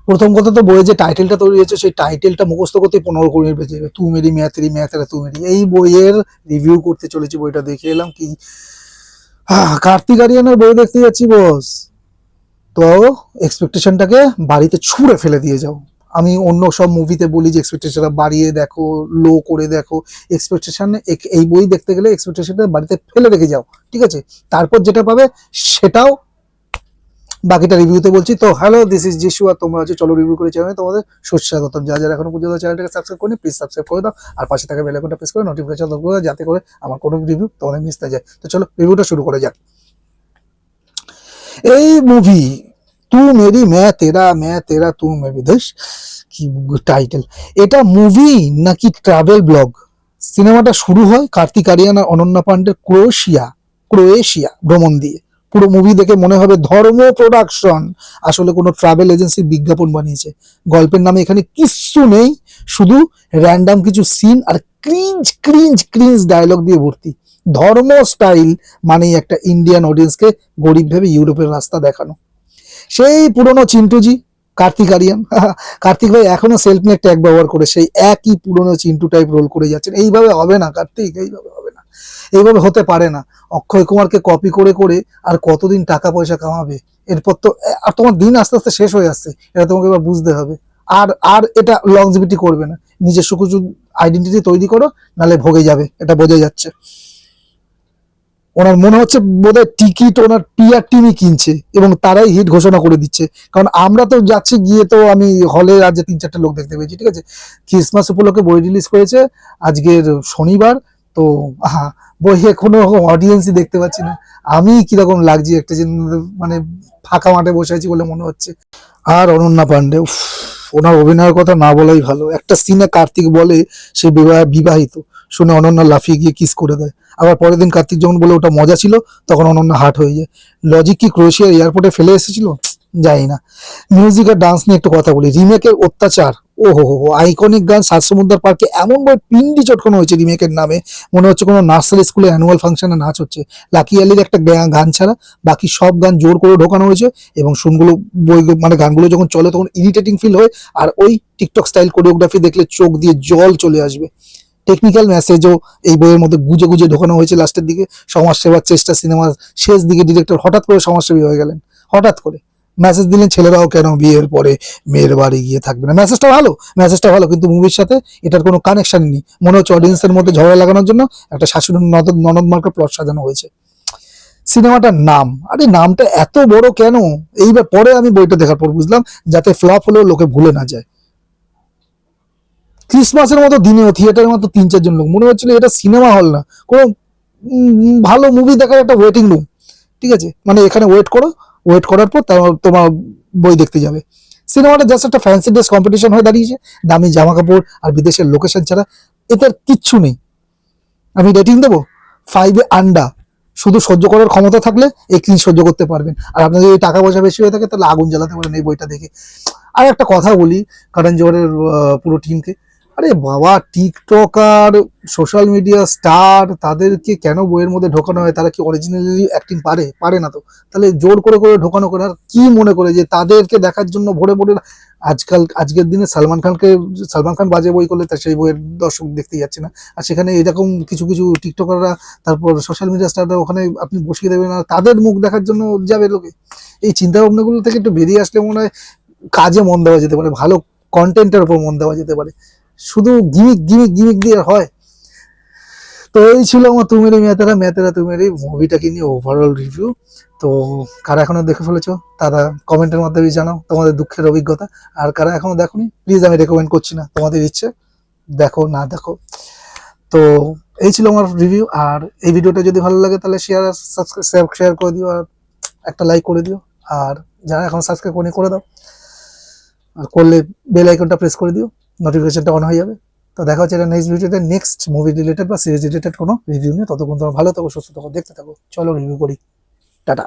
প্রথম কথা তো বইয়ে যে টাইটেলটা তৈরি হয়েছে সেই টাইটেলটা মুখস্থ করতে 15-20 বেজে যাবে। তু মেরি মেয়া তেরি মেয়া তেরা তু মেরি, এই বইয়ের রিভিউ করতে চলেছি। বইটা দেখে এলাম কি কার্তিক আরিয়ানের বই দেখতে যাচ্ছি বস, তো এক্সপেকটেশনটাকে বাড়িতে ছুঁড়ে ফেলে দিয়ে যাও। আমি অন্য সব মুভিতে বলি যে এক্সপেকটেশনটা বাড়িয়ে দেখো, লো করে দেখো, এক্সপেকটেশন এই বই দেখতে গেলে এক্সপেকটেশনটা বাড়িতে ফেলে রেখে যাও, ঠিক আছে? তারপর যেটা পাবে সেটাও বাকিটা রিভিউতে বলছি। তো হ্যালো, দিস ইজ জিশু, আর তোমরা হচ্ছে চলো রিভিউ করে চ্যানেলে তোমাদের সুস্বাগতম। যারা যারা এখনো পর্যন্ত চ্যানেলটাকে সাবস্ক্রাইব করেনি প্লিজ সাবস্ক্রাইব করে দাও, আর পাশে থাকা বেল আইকনটা প্রেস করে নোটিফিকেশন অন করে দাও, যাতে করে আমার কোনো রিভিউ তোমাদের মিস না যায়। তো চলো রিভিউটা শুরু করে যাক। এই মুভি তু মেরি मैं तेरा तू मेरी দেশ, কি টাইটেল! এটা মুভি নাকি ট্রাভেল ব্লগ? সিনেমাটা শুরু হয় কার্তিক আরিয়ান আর অনন্যা পান্ডের ক্রোয়েশিয়া ভ্রমণ দিয়ে। পুরো মুভি দেখে মনে হবে ধর্ম প্রোডাকশন, আসলে কোনো ট্রাভেল এজেন্সির বিজ্ঞাপন বানিয়েছে। গল্পের নামে এখানে কিচ্ছু নেই, শুধু র্যান্ডাম কিছু সিন আর ক্রিঞ্জ ক্রিঞ্জ ক্রিঞ্জ ডায়লগ দিয়ে ভর্তি। ধর্ম স্টাইল মানেই একটা ইন্ডিয়ান অডিয়েন্সকে গরিব ভেবে ইউরোপের রাস্তা দেখানো। সেই পুরনো চিন্টুজি কার্তিক আরিয়ান কার্তিক ভাই এখনো সেলফ মেড ট্যাগ ব্যবহার করে সেই একই পুরনো চিন্টু টাইপ রোল করে যাচ্ছেন। এইভাবে হবে না কার্তিক, এইভাবে হবে না, এইভাবে হতে পারে না। অক্ষয় কুমারকে কপি করে করে আর কতদিন টাকা পয়সা কামাবে? এরপর তো আর তোমার দিন আস্তে আস্তে শেষ হয়ে আসছে, এটা তোমাকে এবার বুঝতে হবে। আর আর এটা লংজিভিটি করবে না। নিজস্ব কিছু আইডেন্টিটি তৈরি করো, নালে ভোগে যাবে, এটা বোঝা যাচ্ছে। ওনার মনে হচ্ছে বোধহয় টিকিট ওনার পিআর টিমই কিনছে এবং তারাই হিট ঘোষণা করে দিচ্ছে। কারণ আমরা তো যাচ্ছি গিয়ে, তো আমি হলে আজ 3-4টে লোক দেখতে পেয়েছি, ঠিক আছে? ক্রিসমাস উপলক্ষে বই রিলিজ করেছে আজকের শনিবার, তো বইয়ে কোনো অডিয়েন্সই দেখতে পাচ্ছি না। আমি কিরকম লাগছি একটা যে মানে ফাঁকা মাঠে বসে আছি বলে মনে হচ্ছে। আর অনন্যা পান্ডে, ওনার অভিনয়ের কথা না বলাই ভালো। একটা সিনে কার্তিক বলে সে বিবাহিত, শুনে অনন্যা লাফিয়ে গিয়ে কিস করে দেয়। আবার পরের দিন কার্তিক যখন বলে ওটা মজা ছিল, তখন অনন্যা হার্ট হয়ে যায়। লজিক কি ক্রোয়েশিয়ার এয়ারপোর্টে ফেলে এসেছিল? জানি না। মিউজিক আর ডান্স নিয়ে একটু কথা বলি। রিমেকের অত্যাচার, ও হো হো, আইকনিক গান সাত সমুদ্র পার্কে এমন ভাবে পিন্ডি চটকানো হয়েছে রিমেকের নামে, মনে হচ্ছে কোনো নার্সারি স্কুলে অ্যানুয়াল ফাংশনে নাচ হচ্ছে। লাকি আলির একটা গান ছাড়া বাকি সব গান জোর করে ঢোকানো হয়েছে, এবং শুনগুলো বই মানে গানগুলো যখন চলে তখন ইরিটেটিং ফিল হয়। আর ওই টিকটক স্টাইল কোরিওগ্রাফি দেখলে চোখ দিয়ে জল চলে আসবে। টেকনিক্যাল মেসেজও এই বইয়ের মধ্যে গুজে গুজে ঢোকানো হয়েছে লাস্টের দিকে। সমাজসেবার চেষ্টা, সিনেমার শেষ দিকে ডিরেক্টর হঠাৎ করে সমাজসেবী হয়ে গেলেন। হঠাৎ করে মেসেজ দিলেন ছেলেরাও কেন বিয়ের পরে মেয়ের বাড়ি গিয়ে থাকবে না। মেসেজটা ভালো, কিন্তু মুভির সাথে এটার কোনো কানেকশন নেই। মনে হচ্ছে অডিয়েন্সের মধ্যে ঝগড়া লাগানোর জন্য একটা শাশুড়ি ননদ মার্কা প্লট সাজানো হয়েছে। সিনেমাটার নাম, আরে নামটা এত বড় কেন? এইবার পরে আমি বইটা দেখার পর বুঝলাম, যাতে ফ্লপ হলেও লোকে ভুলে না যায়। ক্রিসমাসের মতো দিনেও থিয়েটারের মতো 3-4 জন লোক, মনে হচ্ছিল এটা সিনেমা হল না, কোনো ভালো মুভি দেখার একটা ওয়েটিং রুম, ঠিক আছে? মানে এখানে ওয়েট করার পর তোমার বই দেখতে যাবে। সিনেমাটা জাস্ট একটা ফ্যান্সি ড্রেস কম্পিটিশন হয়ে দাঁড়িয়েছে। দামি জামা কাপড় আর বিদেশের লোকেশন ছাড়া এটার কিচ্ছু নেই। আমি রেটিং দেবো 5 আন্ডা। শুধু সহ্য করার ক্ষমতা থাকলে এই ক্রিঞ্জ সহ্য করতে পারবেন। আর আপনার যদি টাকা পয়সা বেশি হয়ে থাকে তাহলে আগুন জ্বালাতে পারেন এই বইটা দেখে। আর একটা কথা বলি কারণ জোহরের পুরো টিমকে, আরে বাবা, টিকটকার, সোশ্যাল মিডিয়া স্টার, তাদেরকে কেন বইয়ের মধ্যে ঢোকানো হয়? তারা কি অরিজিনালি অ্যাক্টিং পারে না তো, তাহলে জোর করে করে ঢোকানো করে। আর কি মনে করে যে তাদেরকে দেখার জন্য ভরে ভরে আজকের দিনে সালমান খান বাজে বই করলে তা সেই বইয়ের দর্শক দেখতে যাচ্ছে না। আর সেখানে এরকম কিছু কিছু টিকটকাররা, তারপর সোশ্যাল মিডিয়া স্টাররা ওখানে আপনি বসিয়ে দেবেন আর তাদের মুখ দেখার জন্য যাবে লোকে। এই চিন্তা ভাবনাগুলো থেকে একটু বেরিয়ে আসলে মনে হয় কাজে মন দেওয়া যেতে পারে, ভালো কন্টেন্টের উপর মন দেওয়া যেতে পারে। শুধু গিমিক দিয়ে হয়। তো এই ছিল আমার তু মেরি मैं तेरा तू मेरी মুভিটাকে নিয়ে ওভারঅল রিভিউ। তো কারা এখনো দেখে ফেলেছো তারা কমেন্টের মাধ্যমে জানাও তোমাদের দুঃখের অভিজ্ঞতা। আর কারা এখনো দেখোনি প্লিজ, আমি রেকমেন্ড করছি না, তোমাদের ইচ্ছে, দেখো না দেখো। তো এই ছিল আমার রিভিউ। আর এই ভিডিওটা যদি ভালো লাগে তাহলে শেয়ার করে দিও, আর একটা লাইক করে দিও। আর যারা এখন সাবস্ক্রাইব করে দাও, আর করলে বেল আইকনটা প্রেস করে দিও, নোটিফিকেশনটা অন হয়ে যাবে। তো দেখা হচ্ছে এটা নেক্সট ভিডিওতে, নেক্সট মুভি রিলেটেড বা সিরিজ রিলেটেড কোনো রিভিউ নিয়ে। ততক্ষণ তোমরা ভালো থাকো, সুস্থ থাকো, দেখতে থাকো। চলো রিভিউ করি, টাটা।